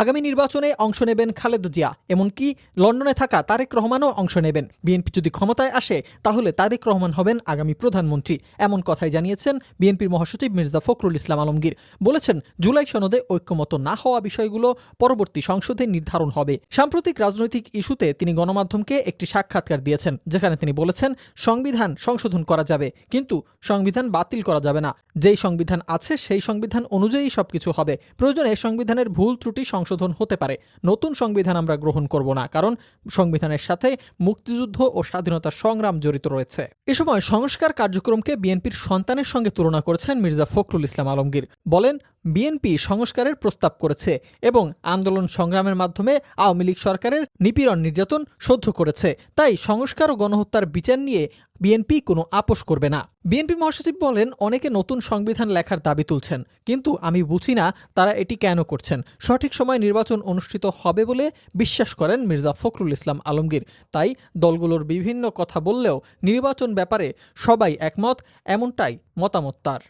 আগামী নির্বাচনে অংশ নেবেন খালেদা জিয়া, এমনকি লন্ডনে থাকা তারেক রহমানও অংশ নেবেন। বিএনপি যদি ক্ষমতায় আসে তাহলে তারেক রহমান হবেন আগামী প্রধানমন্ত্রী, এমন কথাই জানিয়েছেন বিএনপির মহাসচিব মির্জা ফখরুল ইসলাম আলমগীর। বলেছেন, জুলাই সনদে ঐক্যমত না হওয়া বিষয়গুলো পরবর্তী সংসদে নির্ধারণ হবে। সাম্প্রতিক রাজনৈতিক ইস্যুতে তিনি গণমাধ্যমকে একটি সাক্ষাৎকার দিয়েছেন, যেখানে তিনি বলেছেন, সংবিধান সংশোধন করা যাবে, কিন্তু সংবিধান বাতিল করা যাবে না। যেই সংবিধান আছে সেই সংবিধান অনুযায়ী সবকিছু হবে। প্রয়োজনে সংবিধানের ভুল ত্রুটি সংশোধন হতে পারে। নতুন সংবিধান আমরা গ্রহণ করব না, কারণ সংবিধানের সাথে মুক্তিযুদ্ধ ও স্বাধীনতা সংগ্রাম জড়িত রয়েছে। এ সময় সংস্কার কার্যক্রমকে বিএনপির সন্তানের সঙ্গে তুলনা করেছেন মির্জা ফখরুল ইসলাম আলমগীর। বলেন, বিএনপি সংস্কারের প্রস্তাব করেছে এবং আন্দোলন সংগ্রামের মাধ্যমে আওয়ামী লীগ সরকারের নিপীড়ন নির্যাতন সহ্য করেছে। তাই সংস্কার ও গণহত্যার বিচার নিয়ে বিএনপি কোনো আপোষ করবে না। বিএনপি মহাসচিব বলেন, অনেকে নতুন সংবিধান লেখার দাবি তুলছেন, কিন্তু আমি বুঝি না তারা এটি কেন করছেন। সঠিক সময় নির্বাচন অনুষ্ঠিত হবে বলে বিশ্বাস করেন মির্জা ফখরুল ইসলাম আলমগীর। তাই দলগুলোর বিভিন্ন কথা বললেও নির্বাচন ব্যাপারে সবাই একমত, এমনটাই মতামত তার।